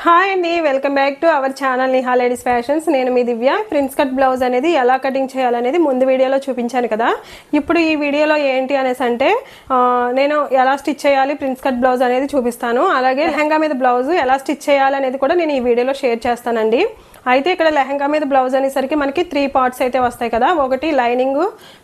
Hi అండి, welcome back to our channel Niha ladies fashions. నేను మీ దివ్య. ప్రిన్స్ కట్ బ్లౌజ్ అనేది ఎలా కటింగ్ చేయాలనేది ముందు వీడియోలో చూపించాను కదా. ఇప్పుడు ఈ వీడియోలో ఏంటి అనేసి అంటే నేను ఎలా స్టిచ్ చేయాలి ప్రిన్స్ కట్ బ్లౌజ్ అనేది చూపిస్తాను. అలాగే లెహంగా మీద బ్లౌజ్ ఎలా స్టిచ్ చేయాలనేది కూడా నేను ఈ వీడియోలో షేర్ చేస్తానండి. అయితే ఇక్కడ లెహంగా మీద బ్లౌజ్ అనేసరికి మనకి 3 పార్ట్స్ అయితే వస్తాయి కదా. ఒకటి లైనింగ్,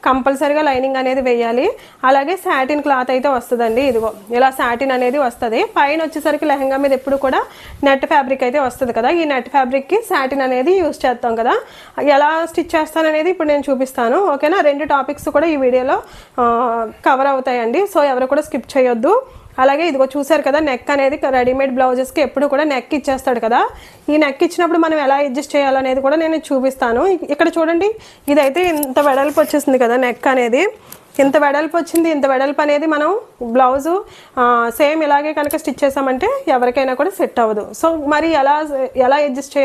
కంపల్సరీగా లైనింగ్ అనేది వేయాలి. అలాగే సాటిన్ క్లాత్ అయితే వస్తుందండి. ఇదిగో ఇలా సాటిన్ అనేది వస్తుంది. పైన వచ్చేసరికి లెహంగా మీద ఎప్పుడు కూడా నెట్ ఫ్యాబ్రిక్ అయితే వస్తుంది కదా. ఈ నెట్ ఫ్యాబ్రిక్కి సాటిన్ అనేది యూజ్ చేస్తాం కదా. ఎలా స్టిచ్ చేస్తాననేది ఇప్పుడు నేను చూపిస్తాను. ఓకేనా, 2 టాపిక్స్ కూడా ఈ వీడియోలో కవర్ అవుతాయండి. సో ఎవరు కూడా స్కిప్ చేయొద్దు. అలాగే ఇదిగో చూసారు కదా, నెక్ అనేది రెడీమేడ్ బ్లౌజెస్కి ఎప్పుడు కూడా నెక్ ఇచ్చేస్తాడు కదా. ఈ నెక్ ఇచ్చినప్పుడు మనం ఎలా అడ్జస్ట్ చేయాలనేది కూడా నేను చూపిస్తాను. ఇక్కడ చూడండి, ఇదైతే ఇంత వెడల్పు వచ్చేసింది కదా. నెక్ అనేది ఇంత వెడల్పు వచ్చింది. ఇంత వెడల్పు అనేది మనం బ్లౌజు సేమ్ ఇలాగే కనుక స్టిచ్ చేసామంటే ఎవరికైనా కూడా సెట్ అవ్వదు. సో మరి ఎలా అడ్జస్ట్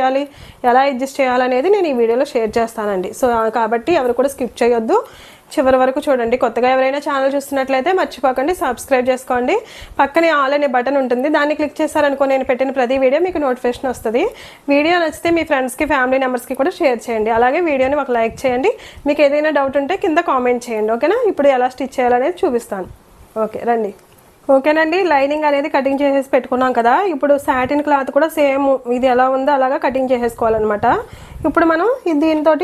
చేయాలనేది నేను ఈ వీడియోలో షేర్ చేస్తానండి. సో కాబట్టి ఎవరు కూడా స్కిప్ చేయొద్దు, చివరి వరకు చూడండి. కొత్తగా ఎవరైనా ఛానల్ చూస్తున్నట్లయితే మర్చిపోకండి సబ్స్క్రైబ్ చేసుకోండి. పక్కనే ఆల్ అనే బటన్ ఉంటుంది, దాన్ని క్లిక్ చేశారనుకో నేను పెట్టిన ప్రతి వీడియో మీకు నోటిఫికేషన్ వస్తుంది. వీడియో నచ్చితే మీ ఫ్రెండ్స్కి, ఫ్యామిలీ మెంబర్స్కి కూడా షేర్ చేయండి. అలాగే వీడియోని ఒక లైక్ చేయండి. మీకు ఏదైనా డౌట్ ఉంటే కింద కామెంట్ చేయండి. ఓకేనా, ఇప్పుడు ఎలా స్టిచ్ చేయాలనేది చూపిస్తాను. ఓకే రండి. ఓకేనండి, లైనింగ్ అనేది కటింగ్ చేసేసి పెట్టుకున్నాం కదా. ఇప్పుడు సాటిన్ క్లాత్ కూడా సేమ్ ఇది ఎలా ఉందో అలాగా కటింగ్ చేసేసుకోవాలన్నమాట. ఇప్పుడు మనం దీంతో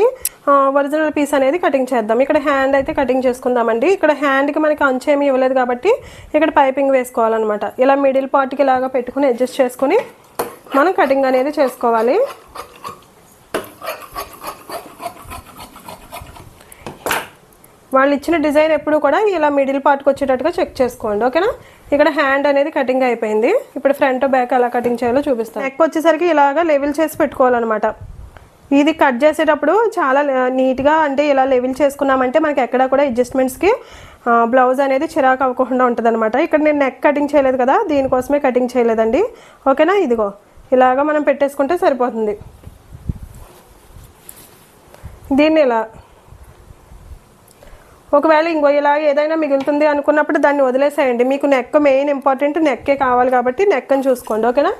ఒరిజినల్ పీస్ అనేది కటింగ్ చేద్దాం. ఇక్కడ హ్యాండ్ అయితే కటింగ్ చేసుకుందామండి. ఇక్కడ హ్యాండ్కి మనకి అంచేమీ ఇవ్వలేదు కాబట్టి ఇక్కడ పైపింగ్ వేసుకోవాలన్నమాట. ఇలా మిడిల్ పార్ట్కి ఇలాగా పెట్టుకుని అడ్జస్ట్ చేసుకుని మనం కటింగ్ అనేది చేసుకోవాలి. వాళ్ళు ఇచ్చిన డిజైన్ ఎప్పుడు కూడా ఇలా మిడిల్ పార్ట్కి వచ్చేటట్టుగా చెక్ చేసుకోండి. ఓకేనా, ఇక్కడ హ్యాండ్ అనేది కటింగ్ అయిపోయింది. ఇప్పుడు ఫ్రంట్ బ్యాక్ ఎలా కటింగ్ చేయాలో చూపిస్తాను. నెక్ వచ్చేసరికి ఇలాగా లెవెల్ చేసి పెట్టుకోవాలన్నమాట. ఇది కట్ చేసేటప్పుడు చాలా నీట్గా అంటే ఇలా లెవెల్ చేసుకున్నామంటే మనకి ఎక్కడ కూడా అడ్జస్ట్మెంట్స్కి బ్లౌజ్ అనేది చిరాకు అవ్వకుండా ఉంటుంది అనమాట. ఇక్కడ నేను నెక్ కటింగ్ చేయలేదు కదా, దీనికోసమే కటింగ్ చేయలేదండి. ఓకేనా, ఇదిగో ఇలాగా మనం పెట్టేసుకుంటే సరిపోతుంది. దీన్ని ఇలా ఒకవేళ ఇంకో ఇలా ఏదైనా మిగులుతుంది అనుకున్నప్పుడు దాన్ని వదిలేసేయండి. మీకు నెక్ మెయిన్ ఇంపార్టెంట్, నెక్కే కావాలి కాబట్టి నెక్ అని చూసుకోండి. ఓకేనా,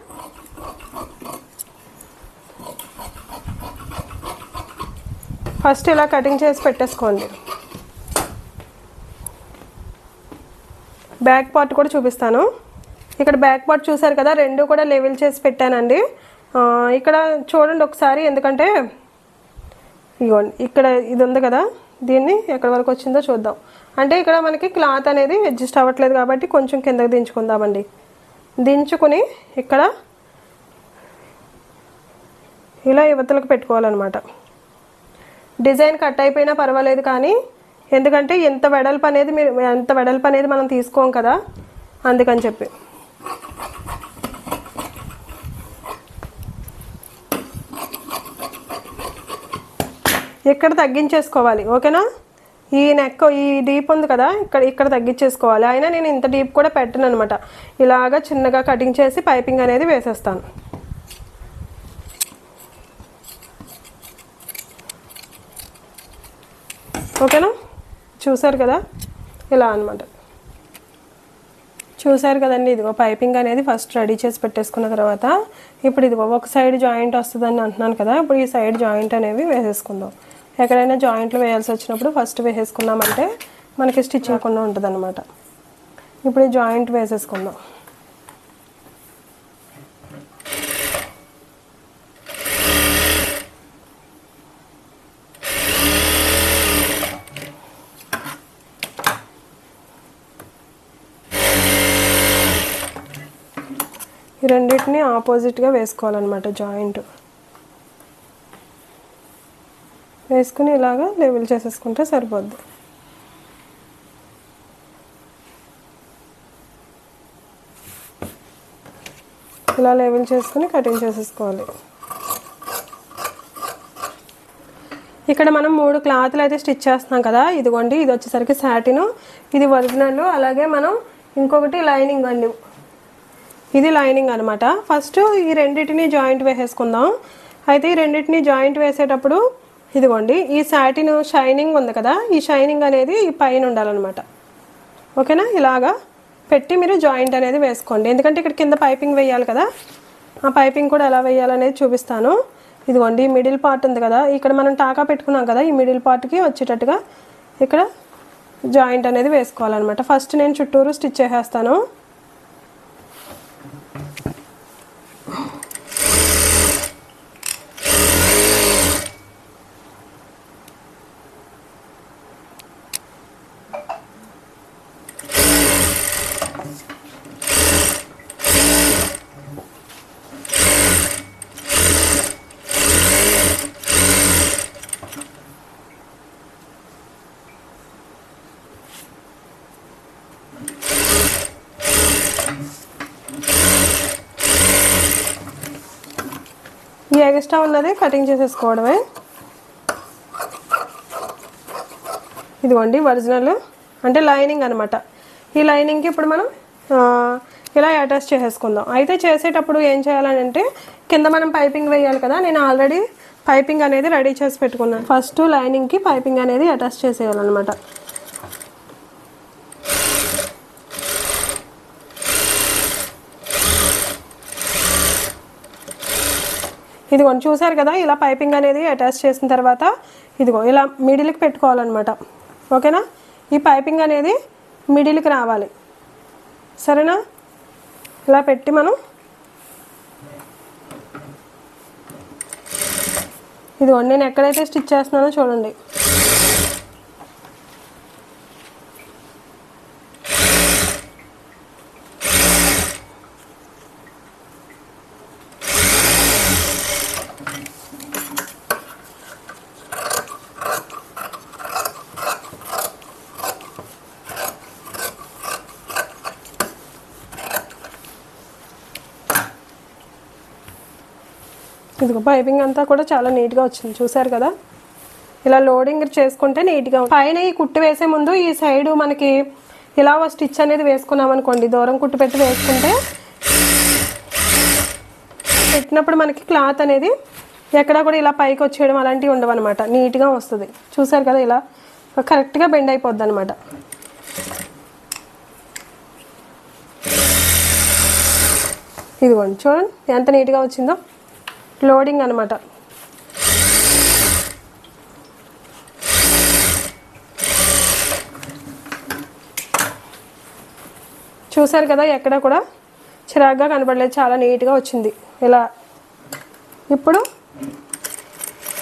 ఫస్ట్ ఇలా కటింగ్ చేసి పెట్టేసుకోండి. బ్యాక్ పార్ట్ కూడా చూపిస్తాను. ఇక్కడ బ్యాక్ పార్ట్ చూసారు కదా, 2 కూడా లెవెల్ చేసి పెట్టానండి. ఇక్కడ చూడండి ఒకసారి, ఎందుకంటే ఇగోండి ఇక్కడ ఇది ఉంది కదా, దీన్ని ఎక్కడి వరకు వచ్చిందో చూద్దాం. అంటే ఇక్కడ మనకి క్లాత్ అనేది అడ్జస్ట్ అవ్వట్లేదు కాబట్టి కొంచెం కిందకి దించుకుందామండి. దించుకుని ఇక్కడ ఇలా యువతలకు పెట్టుకోవాలన్నమాట. డిజైన్ కట్ అయిపోయినా పర్వాలేదు కానీ, ఎందుకంటే ఎంత వెడల్పు అనేది మనం తీసుకోం కదా, అందుకని చెప్పి. ఇక్కడ తగ్గించేసుకోవాలి. ఓకేనా, ఈ నెక్ ఈ డీప్ ఉంది కదా, ఇక్కడ తగ్గించేసుకోవాలి. అయినా నేను ఇంత డీప్ కూడా పెట్టను అనమాట. ఇలాగా చిన్నగా కటింగ్ చేసి పైపింగ్ అనేది వేసేస్తాను. ఓకేనా, చూసారు కదా, ఇలా అనమాట. చూసారు కదండి, ఇదిగో పైపింగ్ అనేది ఫస్ట్ రెడీ చేసి పెట్టేసుకున్న తర్వాత ఇప్పుడు ఇదిగో ఒక సైడ్ జాయింట్ వస్తుందని అంటున్నాను కదా. ఇప్పుడు ఈ సైడ్ జాయింట్ అనేవి వేసేసుకుందాం. ఎక్కడైనా జాయింట్లు వేయాల్సి వచ్చినప్పుడు ఫస్ట్ వేసేసుకున్నామంటే మనకి స్టిచ్ అవ్వకుండా ఉంటుంది అనమాట. ఇప్పుడు ఈ జాయింట్ వేసేసుకుందాం. ఈ రెండింటిని ఆపోజిట్గా వేసుకోవాలన్నమాట. జాయింట్ వేసుకుని ఇలాగా లెవెల్ చేసేసుకుంటే సరిపోద్ది. ఇలా లెవెల్ చేసుకుని కటింగ్ చేసేసుకోవాలి. ఇక్కడ మనం 3 క్లాత్లు అయితే స్టిచ్ చేస్తున్నాం కదా. ఇదిగోండి, ఇది వచ్చేసరికి సాటిన్, ఇది ఒరిజినల్, అలాగే మనం ఇంకొకటి లైనింగ్ అండి. ఇది లైనింగ్ అనమాట. ఫస్ట్ ఈ రెండింటిని జాయింట్ వేసేసుకుందాం. అయితే ఈ రెండింటిని జాయింట్ వేసేటప్పుడు ఇదిగోండి ఈ సాటిన్ షైనింగ్ ఉంది కదా, ఈ షైనింగ్ అనేది ఈ పైన ఉండాలన్నమాట. ఓకేనా, ఇలాగా పెట్టి మీరు జాయింట్ అనేది వేసుకోండి. ఎందుకంటే ఇక్కడ కింద పైపింగ్ వేయాలి కదా, ఆ పైపింగ్ కూడా ఎలా వేయాలనేది చూపిస్తాను. ఇదిగోండి మిడిల్ పార్ట్ ఉంది కదా, ఇక్కడ మనం టాకా పెట్టుకున్నాం కదా, ఈ మిడిల్ పార్ట్కి వచ్చేటట్టుగా ఇక్కడ జాయింట్ అనేది వేసుకోవాలన్నమాట. ఫస్ట్ నేను చుట్టూరు స్టిచ్ చేసేస్తాను. ఈ ఎక్స్ట్రా ఉన్నది కటింగ్ చేసేసుకోవడమే. ఇదిగోండి ఒరిజినల్ అంటే లైనింగ్ అనమాట. ఈ లైనింగ్కి ఇప్పుడు మనం ఇలా అటాచ్ చేసేసుకుందాం. అయితే చేసేటప్పుడు ఏం చేయాలని అంటే కింద మనం పైపింగ్ వేయాలి కదా, నేను ఆల్రెడీ పైపింగ్ అనేది రెడీ చేసి పెట్టుకున్నాను. ఫస్ట్ లైనింగ్కి పైపింగ్ అనేది అటాచ్ చేసేయాలన్నమాట. ఇదిగో చూసారు కదా, ఇలా పైపింగ్ అనేది అటాచ్ చేసిన తర్వాత ఇదిగో ఇలా మిడిల్కి పెట్టుకోవాలన్నమాట. ఓకేనా, ఈ పైపింగ్ అనేది మిడిల్కి రావాలి. సరేనా, ఇలా పెట్టి మనం ఇదిగో నేను ఎక్కడైతే స్టిచ్ చేస్తున్నానో చూడండి. ఇదిగో పైపింగ్ అంతా కూడా చాలా నీట్గా వచ్చింది, చూసారు కదా. ఇలా లోడింగ్ చేసుకుంటే నీట్గా. పైన ఈ కుట్టు వేసే ముందు ఈ సైడు మనకి ఇలా స్టిచ్ అనేది వేసుకున్నాం అనుకోండి, దూరం కుట్టు పెట్టి వేసుకుంటే పెట్టినప్పుడు మనకి క్లాత్ అనేది ఎక్కడా కూడా ఇలా పైకి వచ్చేయడం అలాంటివి ఉండవు అనమాట, నీట్గా వస్తుంది. చూసారు కదా, ఇలా కరెక్ట్గా బెండ్ అయిపోద్ది అనమాట. ఇదిగోండి చూడండి ఎంత నీట్గా వచ్చిందో, లోడింగ్ అనమాట. చూసారు కదా, ఎక్కడ కూడా చిరాగ్గా కనపడలేదు, చాలా నీట్గా వచ్చింది ఇలా. ఇప్పుడు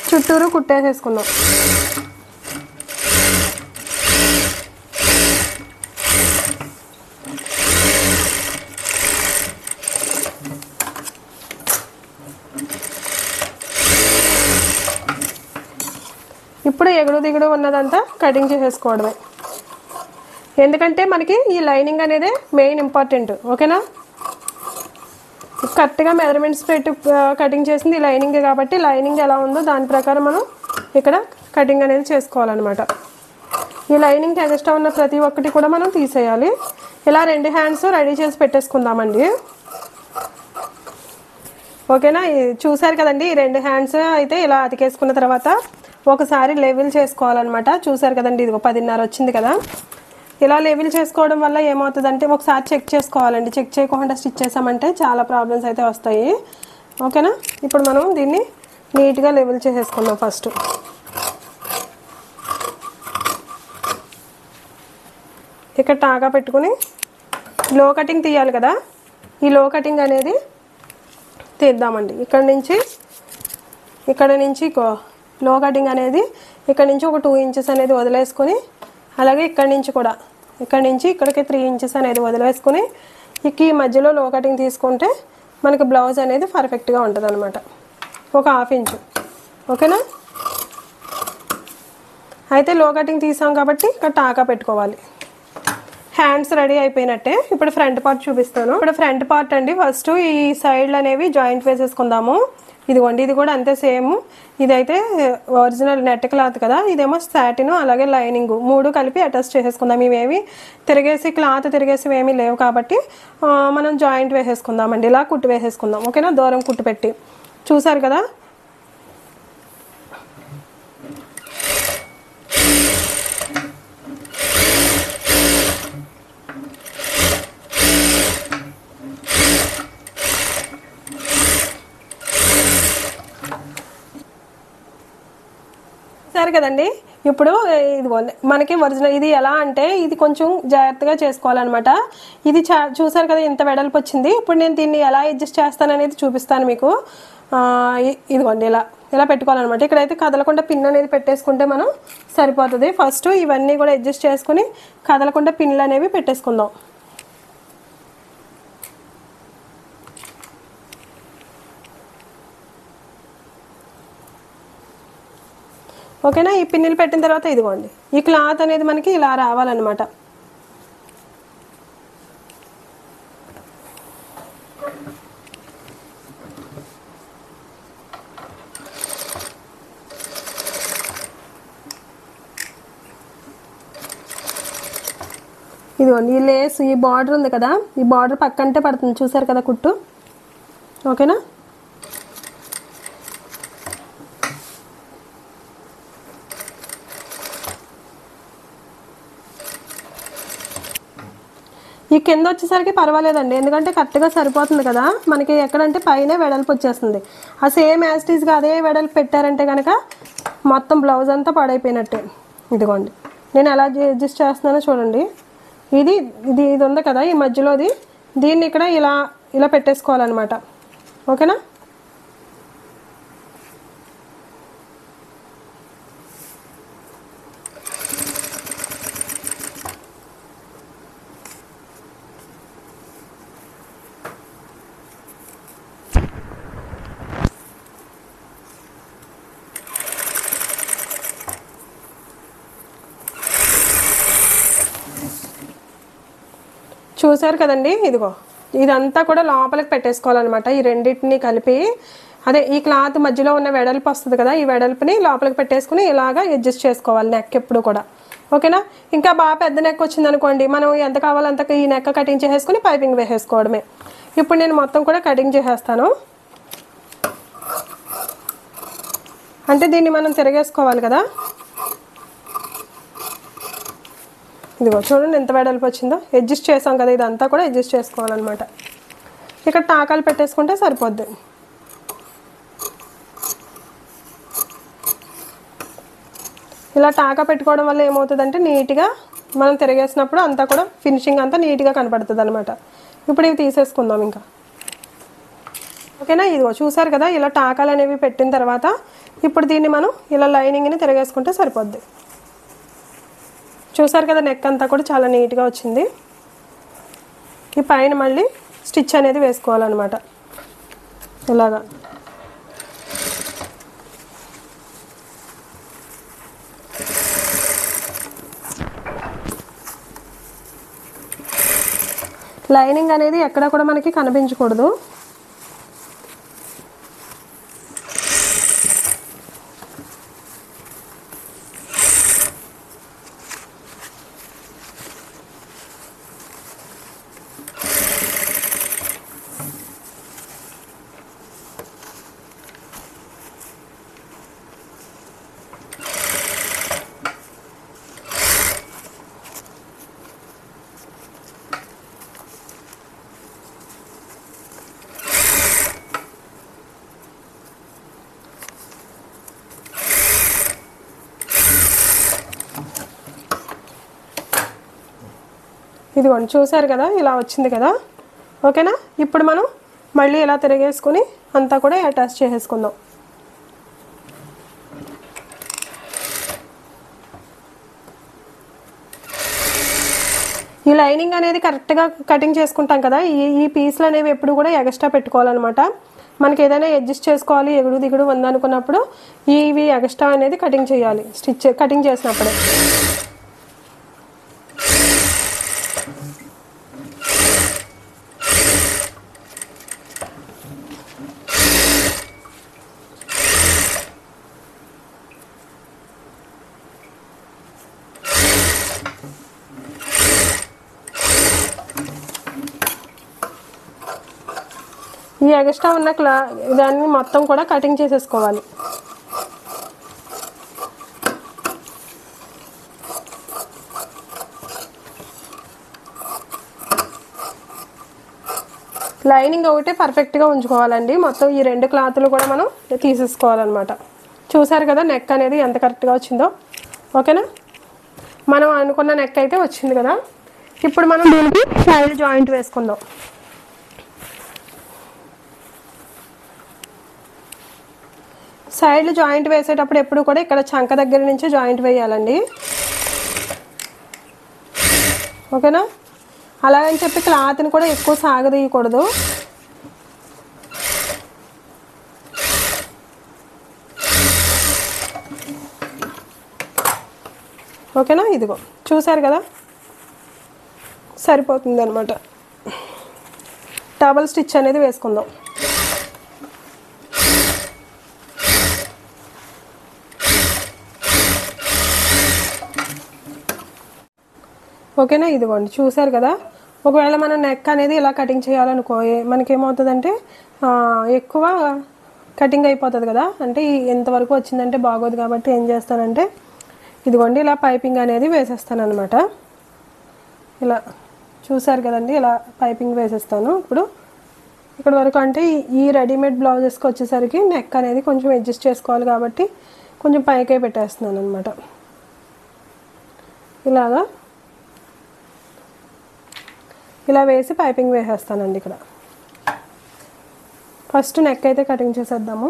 చుట్టూరు కుట్టేసేసుకుందాం. ఇప్పుడు ఎగుడు దిగుడు ఉన్నదంతా కటింగ్ చేసేసుకోవడమే, ఎందుకంటే మనకి ఈ లైనింగ్ అనేది మెయిన్ ఇంపార్టెంట్. ఓకేనా, కరెక్ట్గా మెజర్మెంట్స్ పెట్టి కటింగ్ చేసింది ఈ లైనింగే కాబట్టి లైనింగ్ ఎలా ఉందో దాని ప్రకారం మనం ఇక్కడ కటింగ్ అనేది చేసుకోవాలన్నమాట. ఈ లైనింగ్ ఎక్స్ట్రా ఉన్న ప్రతి ఒక్కటి కూడా మనం తీసేయాలి. ఇలా 2 హ్యాండ్స్ రెడీ చేసి పెట్టేసుకుందామండి. ఓకేనా, చూసారు కదండి, ఈ 2 హ్యాండ్స్ అయితే ఇలా అతికేసుకున్న తర్వాత ఒకసారి లెవెల్ చేసుకోవాలన్నమాట. చూసారు కదండి, ఇదిగో 10.5 వచ్చింది కదా. ఇలా లెవెల్ చేసుకోవడం వల్ల ఏమవుతుందంటే ఒకసారి చెక్ చేసుకోవాలండి, చెక్ చేయకుండా స్టిచ్ చేసామంటే చాలా ప్రాబ్లమ్స్ అయితే వస్తాయి. ఓకేనా, ఇప్పుడు మనం దీన్ని నీట్గా లెవెల్ చేసేసుకుందాం. ఫస్ట్ ఇక్కడ టాగా పెట్టుకుని లో కటింగ్ తీయాలి కదా, ఈ లో కటింగ్ అనేది తీద్దామండి. ఇక్కడ నుంచి లో కటింగ్ అనేది ఇక్కడ నుంచి ఒక 2 ఇంచెస్ అనేది వదిలేసుకొని, అలాగే ఇక్కడ నుంచి ఇక్కడికి 3 ఇంచెస్ అనేది వదిలేసుకొని ఈ మధ్యలో లో కటింగ్ తీసుకుంటే మనకి బ్లౌజ్ అనేది పర్ఫెక్ట్గా ఉంటుంది అనమాట. ఒక 1/2 ఇంచు. ఓకేనా, అయితే లో కటింగ్ తీసాం కాబట్టి ఇక్కడ టాకా పెట్టుకోవాలి. హ్యాండ్స్ రెడీ అయిపోయినట్టే. ఇప్పుడు ఫ్రంట్ పార్ట్ చూపిస్తాను. ఇప్పుడు ఫ్రంట్ పార్ట్ అండి, ఫస్ట్ ఈ సైడ్లు అనేవి జాయింట్ వేసేసుకుందాము. ఇదిగోండి, ఇది కూడా అంతే సేమ్. ఇదైతే ఒరిజినల్ నెట్ క్లాత్ కదా, ఇదేమో సాటిన్ అలాగే లైనింగ్ 3 కలిపి అటాచ్ చేసేసుకుందాం. ఇవేమి క్లాత్ తిరిగేసి ఏమీ లేవు కాబట్టి మనం జాయింట్ వేసేసుకుందామండి. ఇలా కుట్టు వేసేసుకుందాం. ఓకేనా, దూరం కుట్టు పెట్టి. చూసారు కదా, సరే కదండి. ఇప్పుడు ఇదిగోండి మనకి ఒరిజినల్ ఇది ఎలా అంటే ఇది కొంచెం జాగ్రత్తగా చేసుకోవాలన్నమాట. ఇది చూసారు కదా ఇంత వెడల్పు వచ్చింది. ఇప్పుడు నేను దీన్ని ఎలా అడ్జస్ట్ చేస్తాననేది చూపిస్తాను మీకు. ఇదిగోండి ఇలా ఇలా పెట్టుకోవాలన్నమాట. ఇక్కడైతే కదలకుండా పిన్ అనేది పెట్టేసుకుంటే మనం సరిపోతుంది. ఫస్ట్ ఇవన్నీ కూడా అడ్జస్ట్ చేసుకుని కదలకుండా పిన్లు అనేవి పెట్టేసుకుందాం. ఓకేనా. ఈ పిన్నులు పెట్టిన తర్వాత ఇదిగోండి ఈ క్లాత్ అనేది మనకి ఇలా రావాలన్నమాట. ఇదిగోండి ఈ లేస్ ఈ బార్డర్ ఉంది కదా, ఈ బార్డర్ పక్కంటే పడుతుంది చూసారు కదా కుట్టు. ఓకేనా. ఈ కింద వచ్చేసరికి పర్వాలేదండి, ఎందుకంటే కరెక్ట్గా సరిపోతుంది కదా మనకి. ఎక్కడంటే పైన వెడల్పు వచ్చేస్తుంది. ఆ సేమ్ యాస్టీస్గా అదే వెడల్పు పెట్టారంటే కనుక మొత్తం బ్లౌజ్ అంతా పాడైపోయినట్టే. ఇదిగోండి నేను ఎలా అడ్జస్ట్ చేస్తున్నానో చూడండి. ఇది ఇది ఇది ఉంది కదా ఈ మధ్యలోది, దీన్ని ఇక్కడ ఇలా ఇలా పెట్టేసుకోవాలన్నమాట. ఓకేనా. చూసారు కదండి. ఇదిగో ఇదంతా కూడా లోపలికి పెట్టేసుకోవాలన్నమాట. ఈ రెండింటిని కలిపి అదే ఈ క్లాత్ మధ్యలో ఉన్న వెడల్పు వస్తుంది కదా, ఈ వెడల్పుని లోపలికి పెట్టేసుకుని ఇలాగా అడ్జస్ట్ చేసుకోవాలి నెక్ ఎప్పుడు కూడా. ఓకేనా. ఇంకా బాగా పెద్ద నెక్ వచ్చింది అనుకోండి, మనం ఎంత కావాలో అంత ఈ నెక్ కటింగ్ చేసేసుకుని పైపింగ్ వేసేసుకోవడమే. ఇప్పుడు నేను మొత్తం కూడా కటింగ్ చేసేస్తాను. అంటే దీన్ని మనం తిరగేసుకోవాలి కదా. ఇదిగో చూడండి ఎంత వెడల్పు వచ్చిందో. అడ్జస్ట్ చేసాం కదా, ఇదంతా కూడా అడ్జస్ట్ చేసుకోవాలన్నమాట. ఇక్కడ టాకాలు పెట్టేసుకుంటే సరిపోద్ది. ఇలా టాకా పెట్టుకోవడం వల్ల ఏమవుతుందంటే నీట్గా మనం తిరిగేసినప్పుడు అంతా కూడా ఫినిషింగ్ అంతా నీట్గా కనపడుతుంది అనమాట. ఇప్పుడు ఇవి తీసేసుకుందాం ఇంకా. ఓకేనా. ఇదిగో చూసారు కదా ఇలా టాకాలు అనేవి పెట్టిన తర్వాత ఇప్పుడు దీన్ని మనం ఇలా లైనింగ్ని తిరిగేసుకుంటే సరిపోద్ది. చూసారు కదా నెక్ అంతా కూడా చాలా నీట్గా వచ్చింది. ఈ పైన మళ్ళీ స్టిచ్ అనేది వేసుకోవాలన్నమాట ఇలాగా. లైనింగ్ అనేది ఎక్కడ కూడా మనకి కనిపించకూడదు. ఇదిగోండి చూసారు కదా ఇలా వచ్చింది కదా. ఓకేనా. ఇప్పుడు మనం మళ్ళీ ఇలా తిరిగేసుకుని అంతా కూడా అటాచ్ చేసేసుకుందాం. ఈ లైనింగ్ అనేది కరెక్ట్గా కటింగ్ చేసుకుంటాం కదా, ఈ పీస్లు అనేవి ఎప్పుడు కూడా ఎక్స్ట్రా పెట్టుకోవాలన్నమాట. మనకి ఏదైనా అడ్జస్ట్ చేసుకోవాలి ఎగుడు దిగుడు ఉందనుకున్నప్పుడు ఇవి ఎక్స్ట్రా అనేది కటింగ్ చేయాలి స్టిచ్ కటింగ్ చేసినప్పుడే. ఈ ఎక్స్ట్రా ఉన్న దాన్ని మొత్తం కూడా కటింగ్ చేసేసుకోవాలి. లైనింగ్ ఒకటే పర్ఫెక్ట్గా ఉంచుకోవాలండి. మొత్తం ఈ రెండు క్లాతులు కూడా మనం తీసేసుకోవాలన్నమాట. చూసారు కదా నెక్ అనేది ఎంత కరెక్ట్గా వచ్చిందో. ఓకేనా, మనం అనుకున్న నెక్ అయితే వచ్చింది కదా. ఇప్పుడు మనం దీనికి సైడ్ జాయింట్ వేసుకుందాం. సైడ్ జాయింట్ వేసేటప్పుడు ఎప్పుడు కూడా ఇక్కడ చంక దగ్గర నుంచి జాయింట్ వేయాలండి. ఓకేనా, అలాగని చెప్పి క్లాత్ని కూడా ఎక్కువ సాగదీయకూడదు. ఓకేనా, ఇదిగో చూసారు కదా సరిపోతుంది అనమాట. డబల్ స్టిచ్ అనేది వేసుకుందాం. ఓకేనా, ఇదిగోండి చూసారు కదా. ఒకవేళ మనం నెక్ అనేది ఇలా కటింగ్ చేయాలనుకో మనకేమవుతుందంటే ఎక్కువ కటింగ్ అయిపోతుంది కదా. అంటే ఎంతవరకు వచ్చిందంటే బాగోదు కాబట్టి ఏం చేస్తానంటే ఇదిగోండి ఇలా పైపింగ్ అనేది వేసేస్తాను అనమాట. ఇలా చూసారు కదండి, ఇలా పైపింగ్ వేసేస్తాను. ఇప్పుడు ఇక్కడ వరకు అంటే ఈ రెడీమేడ్ బ్లౌజెస్కి వచ్చేసరికి నెక్ అనేది కొంచెం అడ్జస్ట్ చేసుకోవాలి కాబట్టి కొంచెం పైకే పెట్టేస్తున్నాను అనమాట. ఇలాగా ఇలా వేసి పైపింగ్ వేసేస్తానండి. ఇక్కడ ఫస్ట్ నెక్ అయితే కటింగ్ చేసేద్దాము.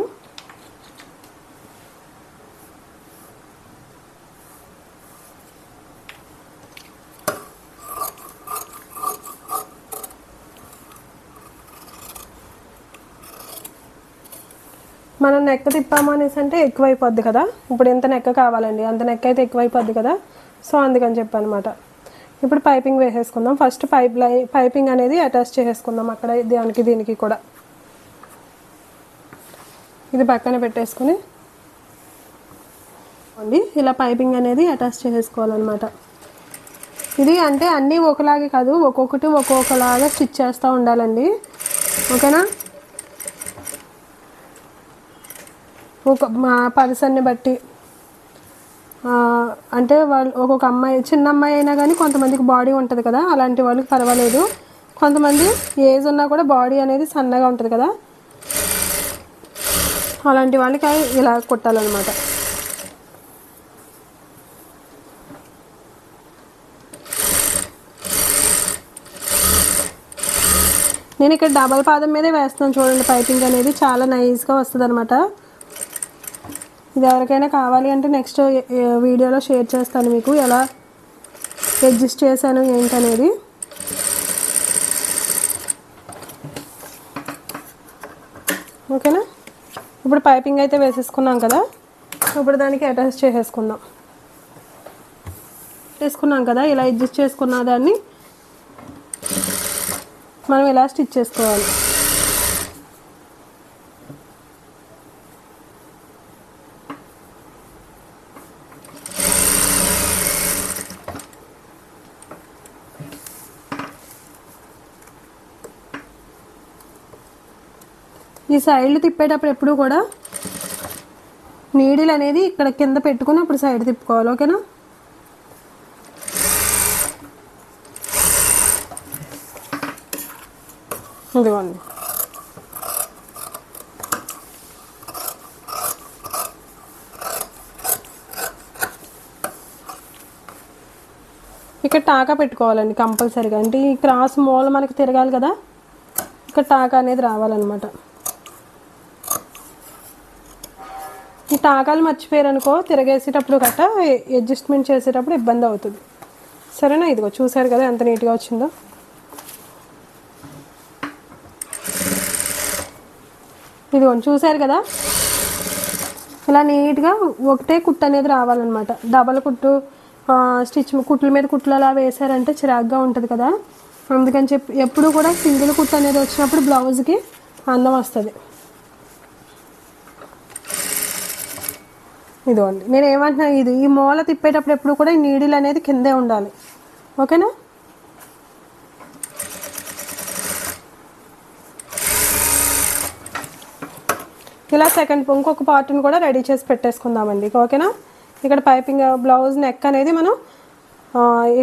మనం నెక్ తిప్పాము అనేసి అంటే ఎక్కువైపోద్ది కదా. ఇప్పుడు ఎంత నెక్ కావాలండి అంత నెక్ అయితే ఎక్కువైపోద్ది కదా. సో అందుకని చెప్పనమాట. ఇప్పుడు పైపింగ్ వేసేసుకుందాం. ఫస్ట్ పైపింగ్ అనేది అటాచ్ చేసేసుకుందాం అక్కడ దీనికి కూడా. ఇది పక్కన పెట్టేసుకుని ఇలా పైపింగ్ అనేది అటాచ్ చేసేసుకోవాలన్నమాట. ఇది అంటే అన్నీ ఒకలాగే కాదు, ఒక్కొక్కటి ఒక్కొక్కలాగా స్టిచ్ చేస్తూ ఉండాలండి. ఓకేనా, మా పర్సన్ని బట్టి అంటే వాళ్ళు ఒక్కొక్క అమ్మాయి చిన్న అమ్మాయి అయినా కానీ కొంతమందికి బాడీ ఉంటుంది కదా, అలాంటి వాళ్ళకి పర్వాలేదు. కొంతమంది ఏజ్ ఉన్నా కూడా బాడీ అనేది సన్నగా ఉంటుంది కదా, అలాంటి వాళ్ళకి ఇలా కుట్టాలన్నమాట. నేను ఇక్కడ డబల్ పాదం మీదే వేస్తున్నాను చూడండి. పైపింగ్ అనేది చాలా నైస్గా వస్తుంది అనమాట. ఇది ఎవరికైనా కావాలి అంటే నెక్స్ట్ వీడియోలో షేర్ చేస్తాను మీకు ఎలా అడ్జస్ట్ చేశాను ఏంటనేది. ఓకేనా, ఇప్పుడు పైపింగ్ అయితే వేసేసుకున్నాం కదా. ఇప్పుడు దానికి అటాచ్ చేసేసుకుందాం. వేసుకున్నాం కదా, ఇలా అడ్జస్ట్ చేసుకున్న దాన్ని మనం ఇలా స్టిచ్ చేసుకోవాలి. ఈ సైడ్లు తిప్పేటప్పుడు ఎప్పుడు కూడా నీడిల్ అనేది ఇక్కడ కింద పెట్టుకుని అప్పుడు సైడ్ తిప్పుకోవాలి. ఓకేనా, ఇదిగోండి. ఇక్కడ టాకా పెట్టుకోవాలండి కంపల్సరీగా. అంటే ఈ క్రాస్ మూల మనకి తిరగాలి కదా, ఇక్కడ టాకా అనేది రావాలన్నమాట. ఈ టాకాలు మర్చిపోయారనుకో తిరగేసేటప్పుడు గట్ట అడ్జస్ట్మెంట్ చేసేటప్పుడు ఇబ్బంది అవుతుంది. సరేనా, ఇదిగో చూసారు కదా ఎంత నీట్గా వచ్చిందో. ఇదిగో చూసారు కదా, ఇలా నీట్గా ఒకటే కుట్టు అనేది రావాలన్నమాట. డబల్ కుట్టు స్టిచ్ కుట్ల మీద కుట్లు అలా వేసారంటే చిరాగ్గా ఉంటుంది కదా. అందుకని చెప్పి ఎప్పుడు కూడా సింగిల్ కుట్టు అనేది వచ్చినప్పుడు బ్లౌజ్కి అందం వస్తుంది. ఇదిగోండి నేను ఏమంటున్నా, ఇది ఈ మూల తిప్పేటప్పుడు ఎప్పుడు కూడా ఈ నీడిల్ అనేది కిందే ఉండాలి. ఓకేనా, ఇలా సెకండ్ ఇంకొక పార్ట్ని కూడా రెడీ చేసి పెట్టేసుకుందామండి. ఓకేనా, ఇక్కడ పైపింగ్ బ్లౌజ్ నెక్ అనేది మనం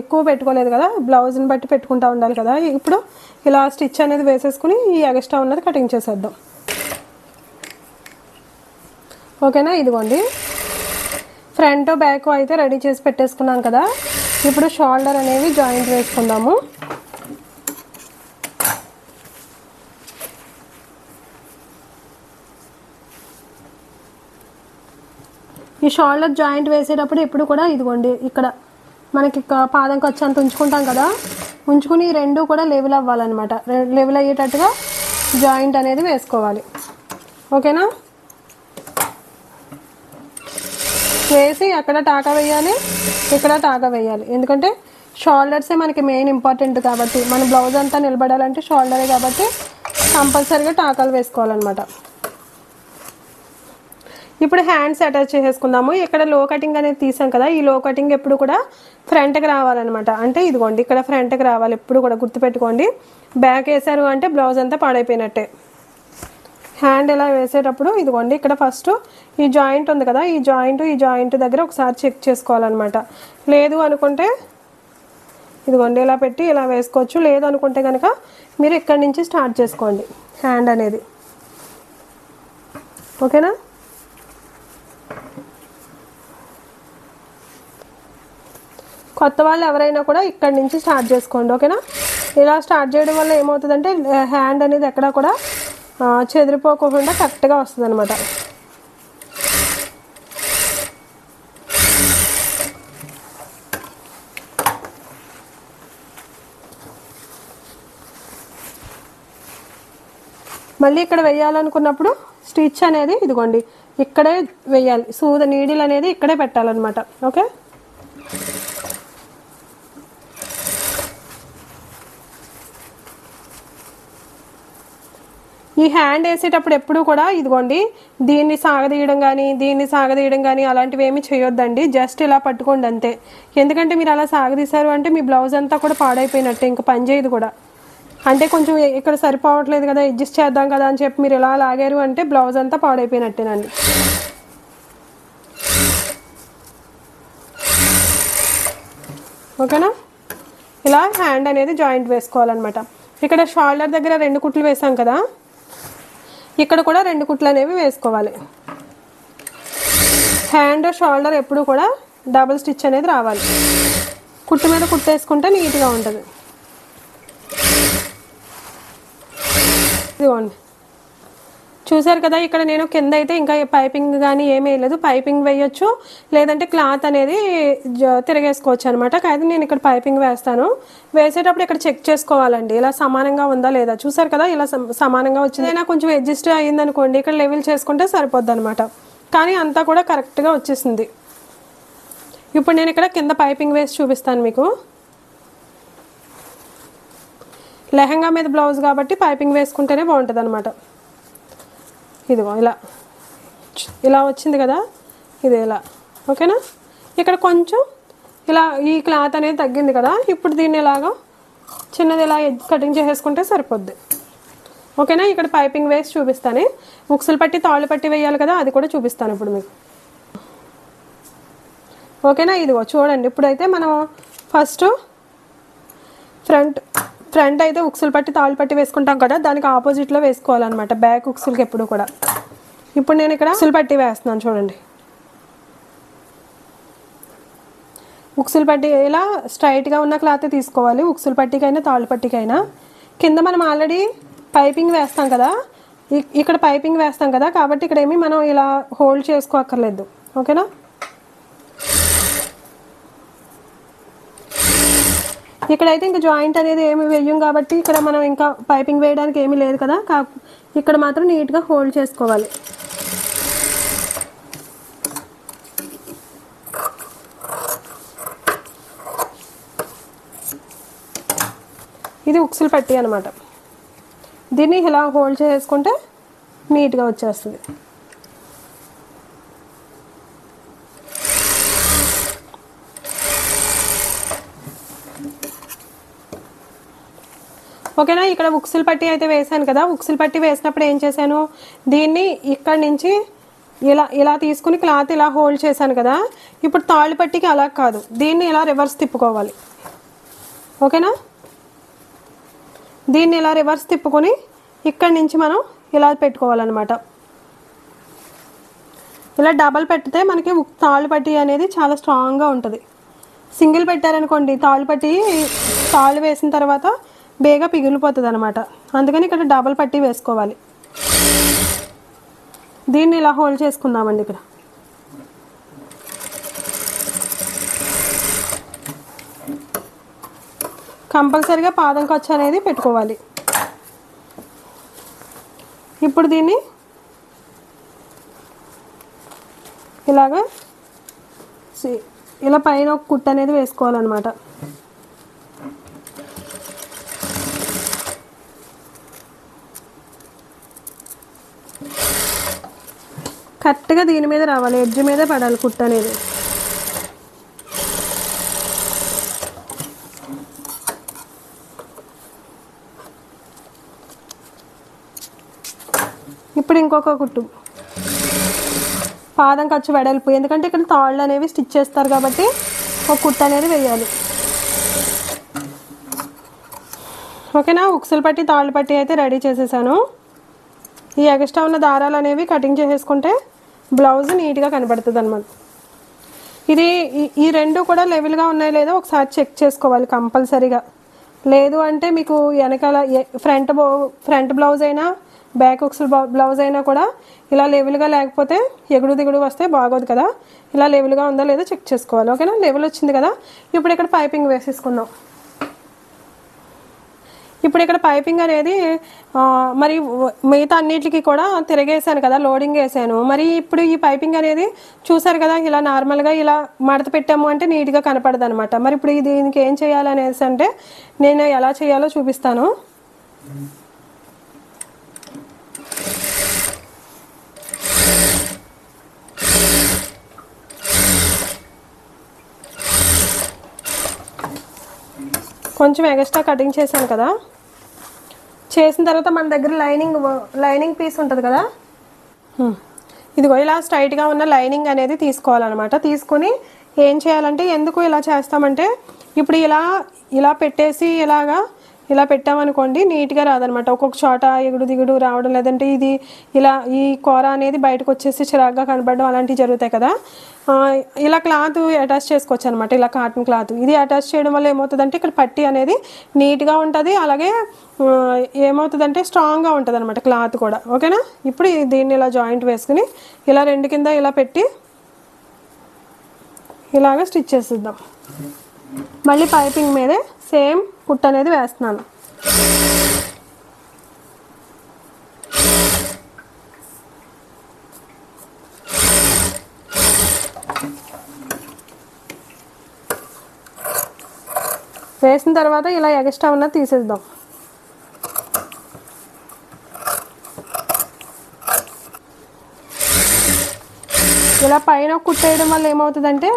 ఎక్కువ పెట్టుకోలేదు కదా, బ్లౌజ్ని బట్టి పెట్టుకుంటూ ఉండాలి కదా. ఇప్పుడు ఇలా స్టిచ్ అనేది వేసేసుకుని ఈ ఎక్స్ట్రా ఉన్నది కటింగ్ చేసేద్దాం. ఓకేనా. ఇదిగోండి ఫ్రంట్ బ్యాక్ అయితే రెడీ చేసి పెట్టేసుకున్నాం కదా. ఇప్పుడు షోల్డర్ అనేవి జాయింట్ వేసుకుందాము. ఈ షోల్డర్ జాయింట్ వేసేటప్పుడు ఎప్పుడు కూడా ఇదిగోండి ఇక్కడ మనకి పాదం ఖర్చు అంత ఉంచుకుంటాం కదా, ఉంచుకుని ఈ రెండు కూడా లెవెల్ అవ్వాలన్నమాట. లెవెల్ అయ్యేటట్టుగా జాయింట్ అనేది వేసుకోవాలి. ఓకేనా. వేసి అక్కడ టాకా వేయాలి, ఇక్కడ టాకా వేయాలి. ఎందుకంటే షోల్డర్సే మనకి మెయిన్ ఇంపార్టెంట్ కాబట్టి, మన బ్లౌజ్ అంతా నిలబడాలంటే షోల్డరే కాబట్టి కంపల్సరీగా టాకాలు వేసుకోవాలన్నమాట. ఇప్పుడు హ్యాండ్స్ అటాచ్ చేసేసుకుందాము. ఇక్కడ లో కటింగ్ అనేది తీసాం కదా, ఈ లో కటింగ్ ఎప్పుడు కూడా ఫ్రంట్కి రావాలన్నమాట. అంటే ఇదిగోండి ఇక్కడ ఫ్రంట్కి రావాలి ఎప్పుడు కూడా, గుర్తుపెట్టుకోండి. బ్యాక్ వేసారు అంటే బ్లౌజ్ అంతా పాడైపోయినట్టే. హ్యాండ్ ఇలా వేసేటప్పుడు ఇదిగోండి ఇక్కడ ఫస్ట్ ఈ జాయింట్ ఉంది కదా, ఈ జాయింట్ దగ్గర ఒకసారి చెక్ చేసుకోవాలన్నమాట. లేదు అనుకుంటే ఇదిగోండి ఇలా పెట్టి ఇలా వేసుకోవచ్చు. లేదు అనుకుంటే కనుక మీరు ఇక్కడి నుంచి స్టార్ట్ చేసుకోండి హ్యాండ్ అనేది. ఓకేనా. కొత్త వాళ్ళు ఎవరైనా కూడా ఇక్కడి నుంచి స్టార్ట్ చేసుకోండి. ఓకేనా. ఇలా స్టార్ట్ చేయడం వల్ల ఏమవుతుందంటే హ్యాండ్ అనేది ఎక్కడా కూడా చెదిరిపోకుండా కరెక్ట్గా వస్తుంది అనమాట. మళ్ళీ ఇక్కడ వేయాలనుకున్నప్పుడు స్టిచ్ అనేది ఇదిగోండి ఇక్కడే వేయాలి. నీడిల్ అనేది ఇక్కడే పెట్టాలన్నమాట. ఓకే. ఈ హ్యాండ్ వేసేటప్పుడు ఎప్పుడు కూడా ఇదిగోండి దీన్ని సాగదీయడం కానీ అలాంటివి ఏమీ చేయొద్దండి. జస్ట్ ఇలా పట్టుకోండి అంతే. ఎందుకంటే మీరు అలా సాగదీశారు అంటే మీ బ్లౌజ్ అంతా కూడా పాడైపోయినట్టే, ఇంకా పని చేయదు కూడా. అంటే కొంచెం ఇక్కడ సరిపోవట్లేదు కదా, అడ్జస్ట్ చేద్దాం కదా అని చెప్పి మీరు ఇలా లాగారు అంటే బ్లౌజ్ అంతా పాడైపోయినట్టేనండి. ఓకేనా. ఇలా హ్యాండ్ అనేది జాయింట్ వేసుకోవాలన్నమాట. ఇక్కడ షోల్డర్ దగ్గర 2 కుట్లు వేసాం కదా, ఇక్కడ కూడా 2 కుట్లు అనేవి వేసుకోవాలి. హ్యాండ్ షోల్డర్ ఎప్పుడు కూడా డబుల్ స్టిచ్ అనేది రావాలి. కుట్టు మీద కుట్టేసుకుంటే నీట్గా ఉంటుంది. ఇదిగోండి చూసారు కదా, ఇక్కడ నేను కింద అయితే ఇంకా పైపింగ్ కానీ ఏమీ లేదు. పైపింగ్ వేయొచ్చు, లేదంటే క్లాత్ అనేది తిరగేసుకోవచ్చు అనమాట. అయితే నేను ఇక్కడ పైపింగ్ వేస్తాను. వేసేటప్పుడు ఇక్కడ చెక్ చేసుకోవాలండి, ఇలా సమానంగా ఉందా లేదా. చూసారు కదా ఇలా సమానంగా వచ్చింది. అయినా కొంచెం అడ్జస్ట్ అయ్యిందనుకోండి ఇక్కడ లెవెల్ చేసుకుంటే సరిపోద్ది అనమాట. కానీ అంతా కూడా కరెక్ట్గా వచ్చేసింది. ఇప్పుడు నేను ఇక్కడ కింద పైపింగ్ వేసి చూపిస్తాను మీకు. లెహంగా మీద బ్లౌజ్ కాబట్టి పైపింగ్ వేసుకుంటేనే బాగుంటుంది అనమాట. ఇదిగో ఇలా వచ్చింది కదా, ఇది ఇలా. ఓకేనా. ఇక్కడ కొంచెం ఇలా ఈ క్లాత్ అనేది తగ్గింది కదా, ఇప్పుడు దీన్ని ఇలాగా చిన్నది ఇలా కటింగ్ చేసేసుకుంటే సరిపోద్ది. ఓకేనా. ఇక్కడ పైపింగ్ వేసి చూపిస్తాను. ఉక్సులు పట్టి తాళ్ళు పట్టి వేయాలి కదా, అది కూడా చూపిస్తాను ఇప్పుడు మీకు. ఓకేనా. ఇదిగో చూడండి, ఇప్పుడైతే మనం ఫస్ట్ ఫ్రంట్ అయితే ఉక్సులు పట్టి తాళ్ళు పట్టి వేసుకుంటాం కదా, దానికి ఆపోజిట్లో వేసుకోవాలన్నమాట బ్యాక్ ఉక్సులకి ఎప్పుడు కూడా. ఇప్పుడు నేను ఇక్కడ ఉక్సులు పట్టి వేస్తున్నాను చూడండి. ఉక్సులు పట్టి ఇలా స్ట్రైట్గా ఉన్న క్లాత్ తీసుకోవాలి, ఉక్సులు పట్టికైనా తాళ్ళు పట్టికైనా. కింద మనం ఆల్రెడీ పైపింగ్ వేస్తాం కదా, ఇక్కడ పైపింగ్ వేస్తాం కదా, కాబట్టి ఇక్కడ ఏమి మనం ఇలా హోల్డ్ చేసుకోక్కర్లేదు. ఓకేనా. ఇక్కడైతే ఇంకా జాయింట్ అనేది ఏమి వేయం కాబట్టి ఇక్కడ మనం ఇంకా పైపింగ్ వేయడానికి ఏమీ లేదు కదా, ఇక్కడ మాత్రం నీట్గా హోల్డ్ చేసుకోవాలి. ఇది ఉక్సులు పట్టి అనమాట. దీన్ని ఇలా హోల్డ్ చేసుకుంటే నీట్గా వచ్చేస్తుంది. ఓకేనా. ఇక్కడ ఉక్సులు పట్టి అయితే వేసాను కదా, ఉక్సులు పట్టి వేసినప్పుడు ఏం చేశాను, దీన్ని ఇక్కడ నుంచి ఇలా తీసుకుని క్లాత్ ఇలా హోల్డ్ చేశాను కదా. ఇప్పుడు తాళ్ళు పట్టికి అలా కాదు, దీన్ని ఇలా రివర్స్ తిప్పుకోవాలి. ఓకేనా. దీన్ని ఇలా రివర్స్ తిప్పుకొని ఇక్కడి నుంచి మనం ఇలా పెట్టుకోవాలన్నమాట. ఇలా డబల్ పెడితే మనకి తాళ్ళు పట్టి అనేది చాలా స్ట్రాంగ్గా ఉంటుంది. సింగిల్ పెట్టారనుకోండి తాళ్ళు వేసిన తర్వాత బేగా పిగిలిపోతుంది అనమాట. అందుకని ఇక్కడ డబల్ పట్టి వేసుకోవాలి. దీన్ని ఇలా హోల్డ్ చేసుకుందామండి. ఇక్కడ కంపల్సరీగా పాదం ఖర్చు అనేది పెట్టుకోవాలి. ఇప్పుడు దీన్ని ఇలాగా ఇలా పైన ఒక కుట్టు అనేది వేసుకోవాలన్నమాట. కరెక్ట్గా దీని మీద రావాలి, ఎడ్జ్ మీద పడాలి కుట్టు అనేది. ఇప్పుడు ఇంకొక కుట్టు, పాదం ఖర్చు వెడల్పు, ఎందుకంటే ఇక్కడ తాళ్ళు అనేవి స్టిచ్ చేస్తారు కాబట్టి ఒక కుట్టు అనేది వేయాలి. ఓకేనా, ఉక్సులు పట్టి తాళ్ళు పట్టి అయితే రెడీ చేసేసాను. ఈ ఎక్స్ట్రా ఉన్న దారాలు అనేవి కటింగ్ చేసేసుకుంటే బ్లౌజ్ నీట్గా కనబడుతుంది అన్నమాట. ఇది ఈ రెండు కూడా లెవెల్గా ఉన్నాయో లేదో ఒకసారి చెక్ చేసుకోవాలి కంపల్సరీగా. లేదు అంటే మీకు వెనకాల ఫ్రంట్ బ్లౌజ్ అయినా బ్యాక్ ఉక్సులు బ్లౌజ్ అయినా కూడా ఇలా లెవెల్గా లేకపోతే ఎగుడు దిగుడు వస్తే బాగోదు కదా. ఇలా లెవెల్గా ఉందో లేదో చెక్ చేసుకోవాలి. ఓకేనా, లెవెల్ వచ్చింది కదా. ఇప్పుడు ఇక్కడ పైపింగ్ వేసేసుకుందాం. ఇప్పుడు ఇక్కడ పైపింగ్ అనేది మరి మిగతా అన్నిటికి కూడా తిరగేసాను కదా, లోడింగ్ వేసాను. మరి ఇప్పుడు ఈ పైపింగ్ అనేది చూసారు కదా, ఇలా నార్మల్గా ఇలా మడత పెట్టాము అంటే నీట్గా కనపడదు అనమాట. మరి ఇప్పుడు దీనికి ఏం చేయాలనేసి అంటే నేను ఎలా చేయాలో చూపిస్తాను. కొంచెం ఎక్స్ట్రా కటింగ్ చేశాను కదా, చేసిన తర్వాత మన దగ్గర లైనింగ్ పీస్ ఉంటుంది కదా, ఇదిగో ఇలా స్ట్రైట్గా ఉన్న లైనింగ్ అనేది తీసుకోవాలన్నమాట. తీసుకొని ఏం చేయాలంటే, ఎందుకు ఇలా చేస్తామంటే ఇప్పుడు ఇలా పెట్టేసి ఇలా పెట్టామనుకోండి నీట్గా రాదనమాట. ఒక్కొక్క చోట ఎగుడు దిగుడు రావడం, లేదంటే ఇది ఈ కూర అనేది బయటకు వచ్చేసి చిరాగ్గా కనబడడం అలాంటివి జరుగుతాయి కదా. ఇలా క్లాత్ అటాచ్ చేసుకోవచ్చు అనమాట. ఇలా కాటన్ క్లాత్ ఇది అటాచ్ చేయడం వల్ల ఏమవుతుందంటే ఇక్కడ పట్టీ అనేది నీట్గా ఉంటుంది, అలాగే ఏమవుతుందంటే స్ట్రాంగ్గా ఉంటుంది అనమాట క్లాత్ కూడా. ఓకేనా, ఇప్పుడు దీన్ని ఇలా జాయింట్ వేసుకుని ఇలా రెండు కింద ఇలా పెట్టి ఇలాగ స్టిచ్ చేసిద్దాం. మళ్ళీ పైపింగ్ మీదే సేమ్ కుట్టు అనేది వేస్తున్నాను. వేసిన తర్వాత ఇలా ఎక్స్ట్రా ఉన్నది తీసేద్దాం. ఇలా పైన కుట్టేయడం వల్ల ఏమవుతుందంటే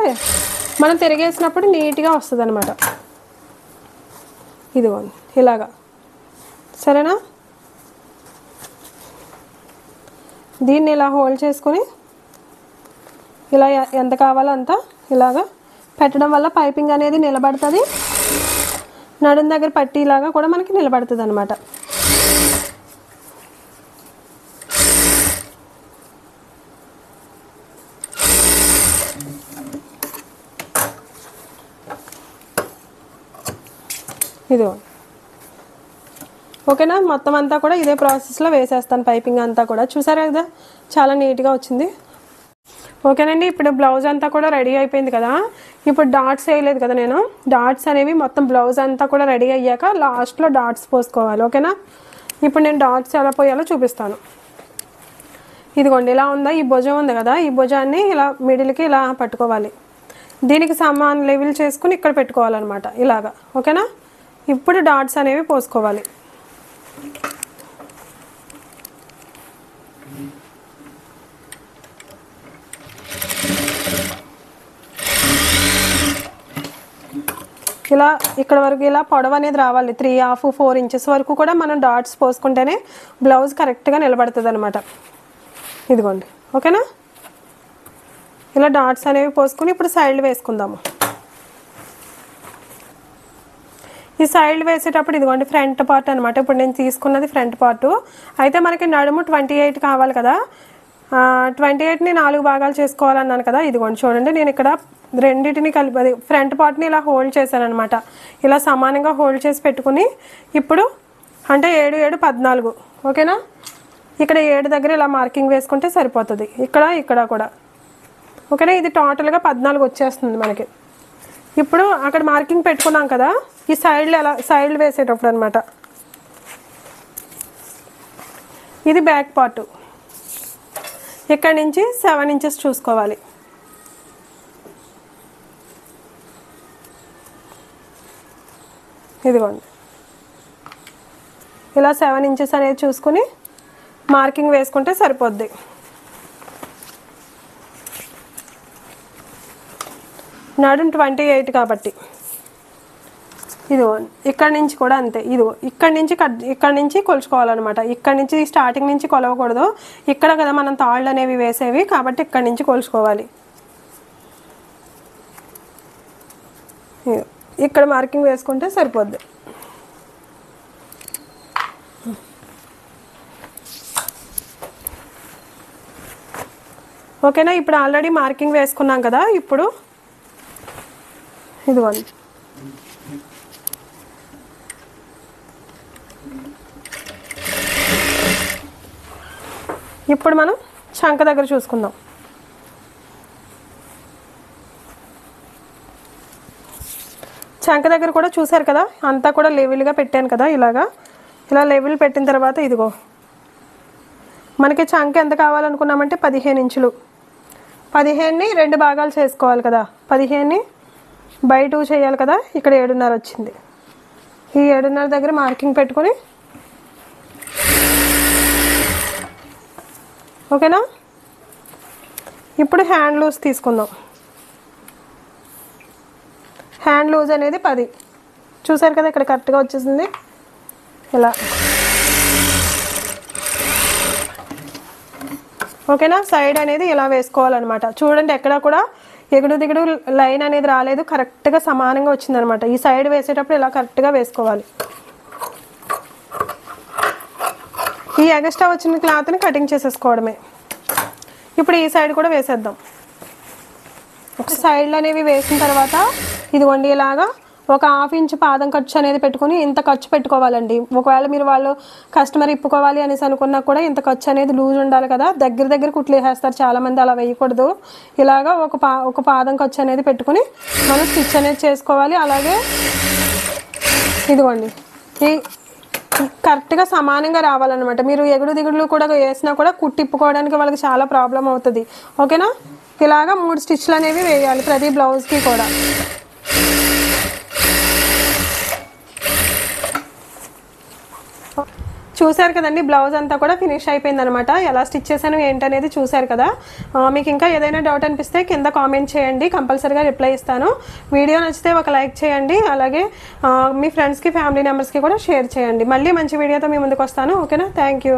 మనం తిరిగేసినప్పుడు నీట్గా వస్తుంది అనమాట. ఇదిగోండి ఇలాగా, సరేనా. దీన్ని ఇలా హోల్డ్ చేసుకొని ఇలా ఎంత కావాలో అంత ఇలాగా పెట్టడం వల్ల పైపింగ్ అనేది నిలబడుతుంది, నడుం దగ్గర పట్టీలాగా కూడా మనకి నిలబడుతుంది అనమాట. ఇదిగో ఓకేనా, మొత్తం అంతా కూడా ఇదే ప్రాసెస్లో వేసేస్తాను. పైపింగ్ అంతా కూడా చూసారా కదా, చాలా నీట్గా వచ్చింది. ఓకేనండి, ఇప్పుడు బ్లౌజ్ అంతా కూడా రెడీ అయిపోయింది కదా. ఇప్పుడు డాట్స్ వేయలేదు కదా నేను, డాట్స్ అనేవి మొత్తం బ్లౌజ్ అంతా కూడా రెడీ అయ్యాక లాస్ట్లో డాట్స్ పోసుకోవాలి. ఓకేనా, ఇప్పుడు నేను డాట్స్ ఎలా పోయాలో చూపిస్తాను. ఇదిగోండి ఇలా ఉందా, ఈ భుజం ఉంది కదా, ఈ భుజాన్ని ఇలా మిడిల్కి ఇలా పట్టుకోవాలి. దీనికి సమాన్ లెవెల్ చేసుకుని ఇక్కడ పెట్టుకోవాలన్నమాట ఇలాగా. ఓకేనా, ఇప్పుడు డాట్స్ అనేవి పోసుకోవాలి. ఇలా ఇక్కడ వరకు ఇలా పొడవు అనేది రావాలి. 3.5-4 ఇంచెస్ వరకు కూడా మనం డాట్స్ పోసుకుంటేనే బ్లౌజ్ కరెక్ట్గా నిలబడుతుంది అనమాట. ఇదిగోండి ఓకేనా, ఇలా డాట్స్ అనేవి పోసుకుని ఇప్పుడు సైడ్లు వేసుకుందాము. ఈ సైడ్లు వేసేటప్పుడు ఇదిగోండి ఫ్రంట్ పార్ట్ అనమాట. ఇప్పుడు నేను తీసుకున్నది ఫ్రంట్ పార్ట్. అయితే మనకి నడుము 28 కావాలి కదా, 28ని 4 భాగాలు చేసుకోవాలన్నాను కదా, ఇదిగోండి చూడండి. నేను ఇక్కడ రెండింటిని కలిపి ఫ్రంట్ పార్ట్ని ఇలా హోల్డ్ చేశాను అనమాట. ఇలా సమానంగా హోల్డ్ చేసి పెట్టుకుని ఇప్పుడు అంటే 7, 7, 14 ఓకేనా. ఇక్కడ 7 దగ్గర ఇలా మార్కింగ్ వేసుకుంటే సరిపోతుంది. ఇక్కడ కూడా ఓకేనా. ఇది టోటల్గా 14 వచ్చేస్తుంది మనకి. ఇప్పుడు అక్కడ మార్కింగ్ పెట్టుకున్నాం కదా, ఈ సైడ్లు ఎలా సైడ్లు వేసేటప్పుడు అనమాట. ఇది బ్యాక్ పార్ట్. ఇక్కడ నుంచి 7 ఇంచెస్ చూసుకోవాలి. ఇదిగోండి ఇలా 7 ఇంచెస్ అనేది చూసుకుని మార్కింగ్ వేసుకుంటే సరిపోద్ది. నడుం 28 కాబట్టి ఇదిగో ఇక్కడ నుంచి కూడా అంతే. ఇదిగో ఇక్కడ నుంచి కొలుచుకోవాలన్నమాట. ఇక్కడ నుంచి స్టార్టింగ్ నుంచి కొలవకూడదు. ఇక్కడ కదా మనం తాళ్ళు అనేవి వేసేవి కాబట్టి ఇక్కడ నుంచి కొలుచుకోవాలి. ఇక్కడ మార్కింగ్ వేసుకుంటే సరిపోద్ది. ఓకేనా. ఇప్పుడు ఆల్రెడీ మార్కింగ్ వేసుకున్నాం కదా, ఇప్పుడు ఇదిగోండి ఇప్పుడు మనం చంక దగ్గర చూసుకుందాం. చంక దగ్గర కూడా చూసారు కదా, అంతా కూడా లెవెల్గా పెట్టాను కదా. ఇలా లెవెల్ పెట్టిన తర్వాత ఇదిగో మనకి చంక ఎంత కావాలనుకున్నామంటే 15 ఇంచులు. 15ని 2 భాగాలు చేసుకోవాలి కదా. 15ని బై 2 చేయాలి కదా. ఇక్కడ 7.5 వచ్చింది. ఈ 7.5 దగ్గర మార్కింగ్ పెట్టుకొని ఓకేనా. ఇప్పుడు హ్యాండ్ లూజ్ తీసుకుందాం. హ్యాండ్ లూజ్ అనేది 10 చూసారు కదా, ఇక్కడ కరెక్ట్గా వచ్చేసింది. ఇలా ఓకేనా. సైడ్ అనేది ఇలా వేసుకోవాలన్నమాట. చూడండి ఎక్కడ కూడా ఎగుడు దిగుడు లైన్ అనేది రాలేదు, కరెక్ట్గా సమానంగా వచ్చిందనమాట. ఈ సైడ్ వేసేటప్పుడు ఇలా కరెక్ట్గా వేసుకోవాలి. ఈ ఎగస్ట్రా వచ్చిన క్లాత్ని కటింగ్ చేసేసుకోవడమే. ఇప్పుడు ఈ సైడ్ కూడా వేసేద్దాం. ఒక సైడ్లు అనేవి వేసిన తర్వాత ఇదిగోండి ఇలాగా ఒక 1/2 ఇంచ్ పాదం ఖర్చు అనేది పెట్టుకుని ఇంత ఖర్చు పెట్టుకోవాలండి. ఒకవేళ మీరు వాళ్ళు కస్టమర్ ఇప్పుకోవాలి అనేసి అనుకున్నా కూడా ఇంత ఖర్చు అనేది లూజ్ ఉండాలి కదా. దగ్గర కుట్లు వేసేస్తారు చాలామంది, అలా వేయకూడదు. ఇలాగా ఒక పాదం ఖర్చు అనేది పెట్టుకుని మనం స్టిచ్ అనేది చేసుకోవాలి. అలాగే ఇదిగోండి ఈ కరెక్ట్గా సమానంగా రావాలన్నమాట. మీరు ఎగుడు దిగుడులు కూడా వేసినా కూడా కుట్టిప్పుకోవడానికి వాళ్ళకి చాలా ప్రాబ్లం అవుతుంది. ఓకేనా. ఇలాగా 3 స్టిచ్లు అనేవి వేయాలి ప్రతి బ్లౌజ్కి కూడా. చూసారు కదండి, బ్లౌజ్ అంతా కూడా ఫినిష్ అయిపోయింది అనమాట. ఎలా స్టిచ్ చేశాను ఏంటనేది చూసారు కదా. మీకు ఇంకా ఏదైనా డౌట్ అనిపిస్తే కింద కామెంట్ చేయండి, కంపల్సరీగా రిప్లై ఇస్తాను. వీడియో నచ్చితే ఒక లైక్ చేయండి. అలాగే మీ ఫ్రెండ్స్కి ఫ్యామిలీ మెంబర్స్కి కూడా షేర్ చేయండి. మళ్ళీ మంచి వీడియోతో మీ ముందుకు వస్తాను. ఓకేనా. Thank you.